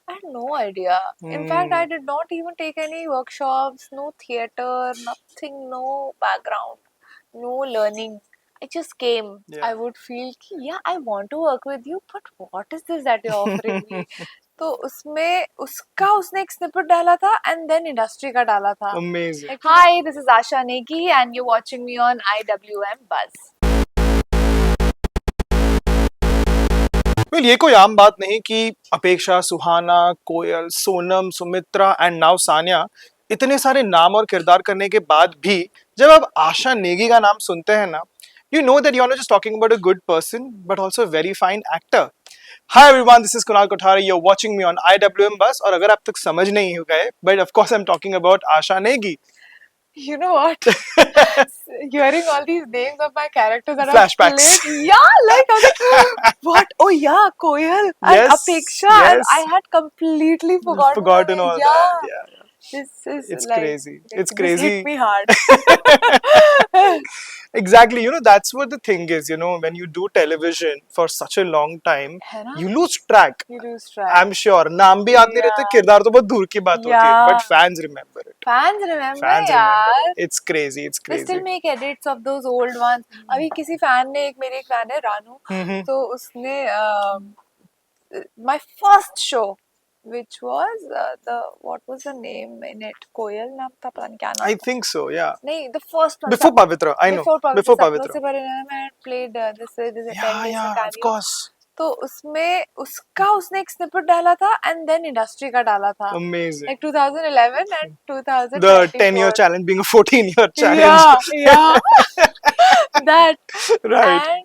I had no idea. In fact, I did not even take any workshops, no theater, nothing, no background, no learning. I just came. I would feel कि yeah, I want to work with you, but what is this that you're offering me? तो उसमें उसका उसने एक snippet डाला था and then industry का डाला था. Amazing. Like, hi, this is Asha Negi and you're watching me on IWM Buzz. Well, ये कोई आम बात नहीं कि अपेक्षा, सुहाना, कोयल, सोनम, सुमित्रा एंड नाउ सानिया इतने सारे नाम और किरदार करने के बाद भी जब आप आशा नेगी का नाम सुनते हैं ना, you know that you're not just talking about a good person but also a very fine actor. Hi everyone, this is Kunal Kothari. You're watching me on IWM Bus. और अगर आप तक समझ नहीं हो गए, but of course I'm talking about Asha Negi. You know what? Hearing all these names of my characters that Flashbacks. I've played, yeah, like I was like, what? Oh yeah, Koyal and Yes, Apeksha. yes. And I had completely forgotten all yeah. that. Yeah. This is It's like crazy. It's this crazy. hit me hard. Exactly, you know, that's what the thing is, you know, when you do television for such a long time, है ना? you lose track. You lose track. I'm sure. नाम भी याद नहीं रहते, किरदार तो बहुत दूर की बात होती है, but fans remember it. Fans remember Fans यार. remember it. It's crazy, it's They still crazy. make edits of those old ones. अभी किसी fan ने एक मेरे एक fan है रानू, तो उसने my first show, which was what was the name in it? Koyal नाम था, पता नहीं क्या नाम I था. think so, yeah. नहीं, the first one. Before Pavitra, I know. Before Pavitra. से पहले I had played this 10 days Yeah, cameo. of course. तो उसमें उसका उसने एक snippet डाला था and then industry का डाला था. Amazing. Like 2011 and 2024. The 10-year challenge being a 14-year challenge. Yeah. That. Right. And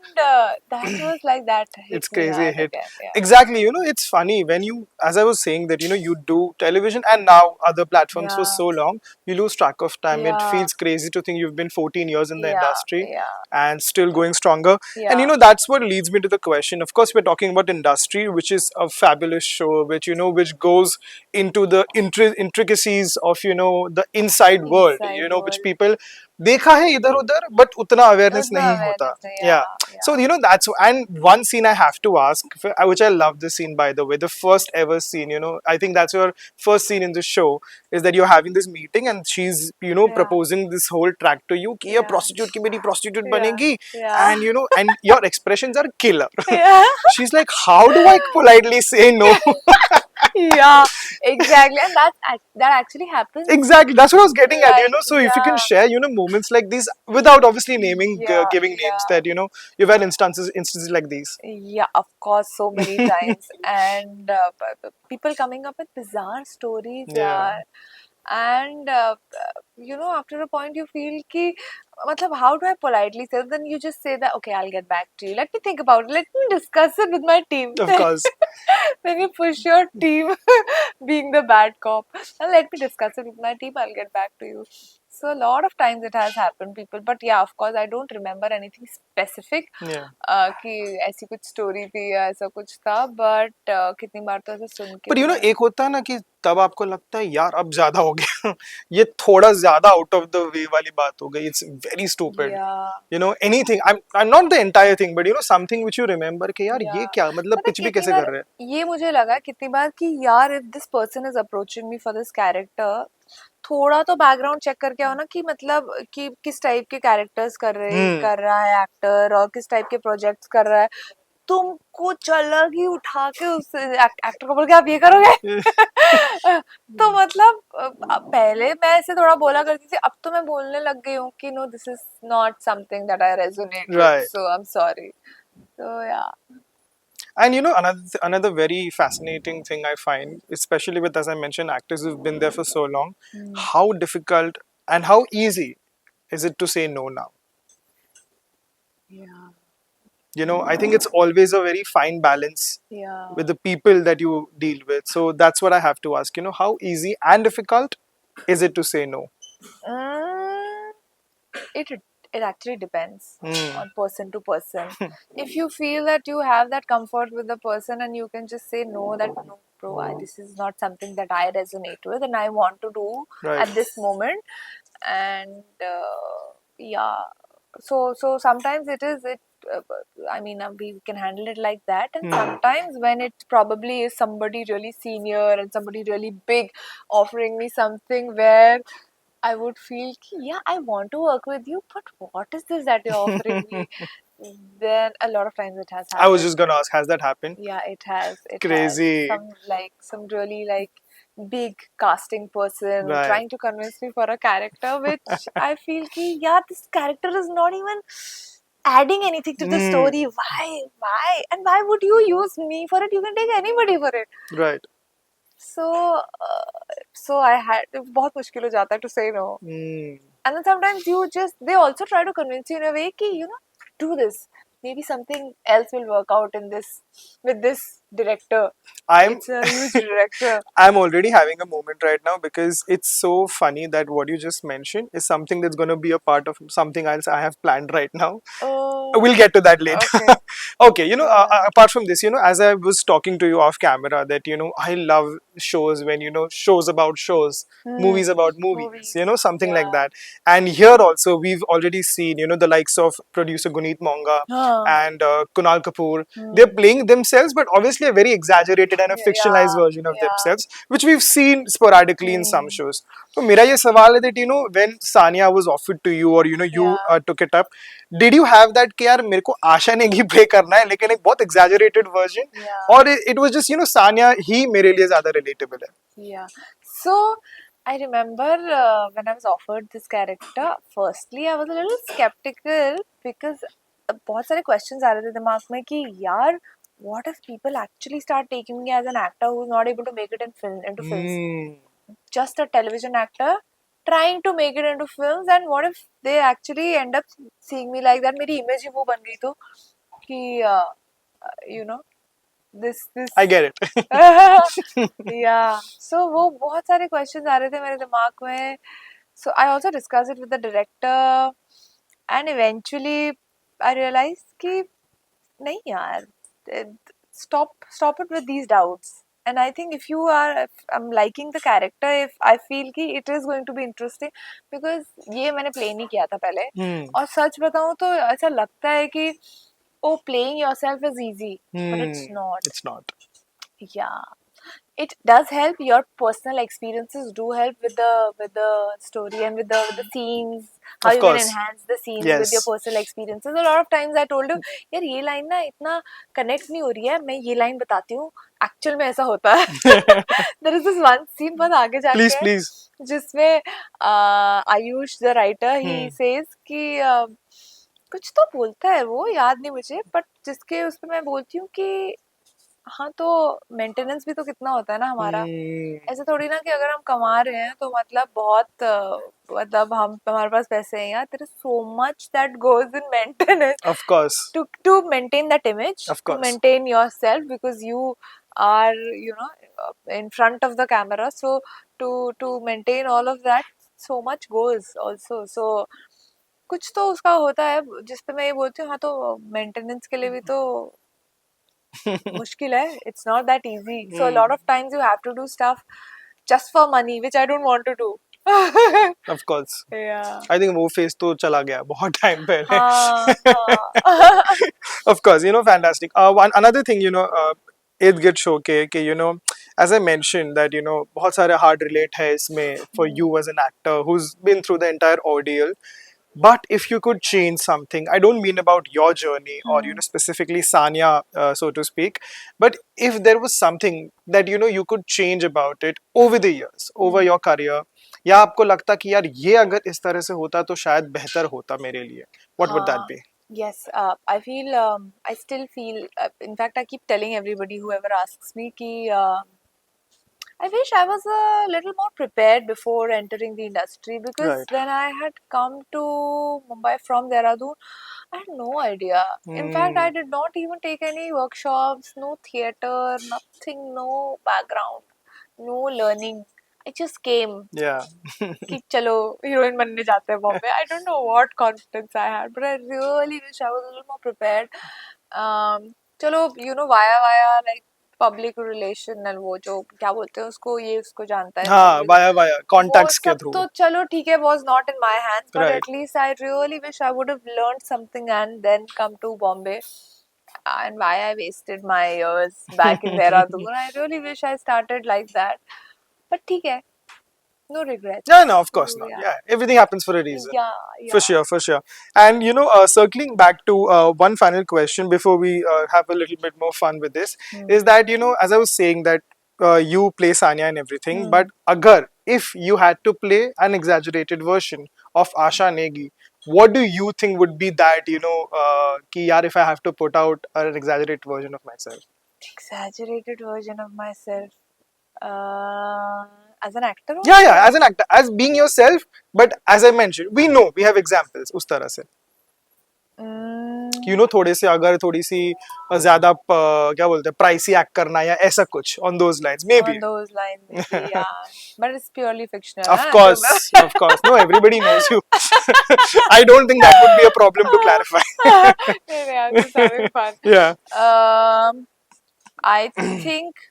that was like that. It's crazy hit. Again, yeah. Exactly, you know, it's funny when you, as I was saying, that you know, you do television and now other platforms for so long, you lose track of time. It feels crazy to think you've been 14 years in the industry and still going stronger. And you know, that's what leads me to the question. Of course, we're talking about industry, which is a fabulous show, which you know, which goes into the intricacies of you know the inside world, you know, which people देखा है इधर उधर but उतना awareness नहीं होता. Yeah. So you know that's, and one scene I have to ask, which I love this scene by the way, the first ever scene, you know, I think that's your first scene in the show, is that you're having this meeting and she's you know proposing this whole track to you कि ये prostitute की मेरी prostitute बनेगी, and you know, and your expressions are killer. She's like, how do I politely say no? Yeah, exactly, and that actually happens. Exactly, that's what I was getting at, you know. So if you can share, you know, moments like these without obviously naming, giving names, that you know you've had instances like these. Yeah, of course, so many times, and people coming up with bizarre stories. Yeah. And you know, after a point you feel कि मतलब how do I politely say? Then you just say that okay, I'll get back to you. Let me think about it. Let me discuss it with my team. Of course. Then you push your team being the bad cop. And let me discuss it with my team. I'll get back to you. So a lot of times it has happened, people. But yeah, of course, I don't remember anything specific. कि ऐसी कुछ story थी या ऐसा कुछ था. But कितनी बार तो ऐसे सुन के. But you know, एक होता है ना कि तब आपको लगता है यार अब ज्यादा हो गया, ये थोड़ा ज्यादा out of the way वाली बात हो गई. It's very stupid. You know, anything. I'm not the entire thing, but you know something which you remember कि यार ये क्या मतलब पिच भी कैसे कर रहे हैं. ये मुझे लगा कितनी बार कि यार if this person is approaching me for this character, थोड़ा तो बैकग्राउंड चेक करके आओ ना कि मतलब कि किस टाइप के कैरेक्टर्स कर रहा है एक्टर और किस टाइप के प्रोजेक्ट्स कर रहा है. तुम कुछ अलग ही उठा के उस एक्टर को बोल के आप ये करोगे. तो मतलब पहले मैं ऐसे थोड़ा बोला करती थी, अब तो मैं बोलने लग गई हूँ कि no this is not something that I resonate with, so I am sorry. So yeah. And you know, another very fascinating thing I find, especially with, as I mentioned, actors who've been there for so long, how difficult and how easy is it to say no now? Yeah. You know, I think it's always a very fine balance with the people that you deal with. So that's what I have to ask. You know, how easy and difficult is it to say no? It actually depends on person to person. If you feel that you have that comfort with the person and you can just say no, that no bro, this is not something that I resonate with and I want to do at this moment. And yeah, so sometimes it I mean, we can handle it like that. And sometimes when it probably is somebody really senior and somebody really big offering me something where I would feel, yeah, I want to work with you, but what is this that you're offering me? Then a lot of times it has I was happened. just gonna ask, has that happened? Yeah, it has. It has. Crazy. Some really like big casting person Right. trying to convince me for a character, which I feel ki, yeah, this character is not even adding anything to the story. Why? Why? And why would you use me for it? You can take anybody for it. Right. So I had बहुत मुश्किल हो जाता है to say no. And then sometimes they also try to convince you in a way कि, do this. Maybe something else will work out with this director. It's a huge director. I'm already having a moment right now because it's so funny that what you just mentioned is something that's going to be a part of something else I have planned right now. We'll get to that later. Okay. Okay, apart from this, as I was talking to you off camera, that, I love shows when, shows about shows, movies about movies, something like that. And here also, we've already seen, the likes of producer Guneet Monga and Kunal Kapoor. They're playing themselves, but obviously a very exaggerated and a fictionalized version of themselves, which we've seen sporadically in some shows. So, मेरा ये सवाल है that, when Sania was offered to you or, you took it up, did you have that कि यार मेरे को आशा Negi play करना है लेकिन एक बहुत exaggerated version or it was just Sania ही मेरे लिए ज़्यादा relatable है? Yeah. So I remember when I was offered this character, firstly I was a little skeptical because बहुत सारे questions आ रहे थे दिमाग में कि यार what if people actually start taking me as an actor who's not able to make it into films? Just a television actor trying to make it into films, and what if they actually end up seeing me like that? मेरी image ही वो बन गई तो कि this I get it. yeah. So वो बहुत सारे questions आ रहे थे मेरे दिमाग में. So I also discussed it with the director, and eventually I realized कि नहीं यार, stop it with these doubts. And I think if I'm liking the character, if I feel कि it is going to be interesting, because ये मैंने play नहीं किया था पहले, और सच बताऊँ तो ऐसा लगता है कि playing yourself is easy, but it's not. It's not. Yeah, it does help. Your personal experiences do help with the story and with the scenes. How Of you course. can enhance the scenes Yes. with your personal experiences. A lot of times I told you, यार ये line ना इतना connect नहीं हो रही है. मैं ये line बताती हूँ. Actual में ऐसा होता है. There is this one scene बहुत आगे जाके है. Please. जिसमें Ayush the writer he says कि कुछ तो बोलता है वो, याद नहीं मुझे, but जिसके उसपे मैं बोलती हूँ कि हाँ तो मेंटेनेंस भी तो कितना होता है ना हमारा. ऐसे थोड़ी ना कि अगर हम कमा रहे हैं तो मतलब बहुत मतलब हमारे पास पैसे हैं यार. there is so much that goes in maintenance. Of course. To maintain that image, Of course. to maintain yourself, because you are in front of the camera, so to maintain all of that so much goes also. So कुछ तो उसका होता है जिस पे मैं ये बोलती हूँ हाँ तो मेंटेनेंस के लिए भी तो मुश्किल है. It's not that easy. So a lot of times you have to do stuff just for money, which I don't want to do. Of course. Yeah. I think वो phase तो चला गया बहुत time पहले. हाँ. Of course, fantastic. Another thing, इर्द-गिर्द show के, as I mentioned that, बहुत सारे hard relate है इसमें for you as an actor who's been through the entire ordeal. But if you could change something, I don't mean about your journey or, specifically Sania, so to speak, but if there was something that, you could change about it over the years, over your career, या आपको लगता कि यार ये अगर इस तरह से होता तो शायद बेहतर होता मेरे लिए, what would that be? Yes, I still feel, in fact, I keep telling everybody, whoever asks me, कि I wish I was a little more prepared before entering the industry, because when I had come to Mumbai from Dehradun, I had no idea. In fact, I did not even take any workshops, no theater, nothing, no background, no learning. I just came. Yeah. कि चलो heroine बनने जाते हैं Bombay. I don't know what confidence I had, but I really wish I was a little more prepared. चलो via like public relation and वो जो क्या बोलते हैं उसको, ये उसको जानता है हाँ, वाया वो कॉन्टैक्ट्स के सब थ्रू. तो चलो ठीक है, was not in my hands, but Right. at least I really wish I would have learned something and then come to Bombay. And why I wasted my years back in Dehradun. I really wish I started like that. But ठीक है, no regrets. Yeah, no, of course So, not. yeah. Yeah, everything happens for a reason. Yeah, For yeah. sure, for sure. And you know, circling back to one final question before we have a little bit more fun with this, is that, you know, as I was saying that you play Sanya and everything, but agar if you had to play an exaggerated version of Asha Negi, what do you think would be that, you know, ki yaar, if I have to put out an exaggerated version of myself? Exaggerated version of myself. As an actor? Yeah, yeah, as an actor, as being yourself, but as I mentioned, we know we have examples उस तरह से. You know, थोड़े से अगर थोड़ी सी ज्यादा क्या बोलते हैं प्राइसी एक्ट करना या ऐसा कुछ on those lines, maybe. On those lines, maybe, yeah. But it's purely fictional. Of course, of course. No, everybody knows you. I don't think that would be a problem to clarify. I'm just having fun. Yeah. I think,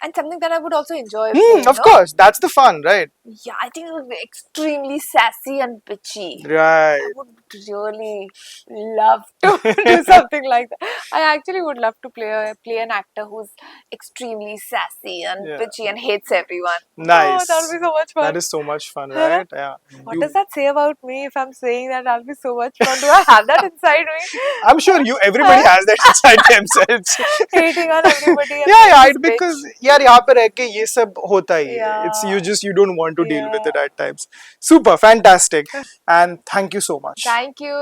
and something that I would also enjoy. Of course, that's the fun, right? Yeah, I think it would be extremely sassy and bitchy. Right. I would really love to do something like that. I actually would love to play an actor who's extremely sassy and bitchy and hates everyone. Nice. Oh, that would be so much fun. That is so much fun, right? Yeah. What does that say about me if I'm saying that that'll be so much fun? Do I have that inside me? I'm sure everybody has that inside themselves. Hating on everybody. Yeah, because यार यहाँ पे रह के ये सब होता ही है. Yeah. It's you don't want to deal with it at times. Super, fantastic. And thank you so much. Thank you.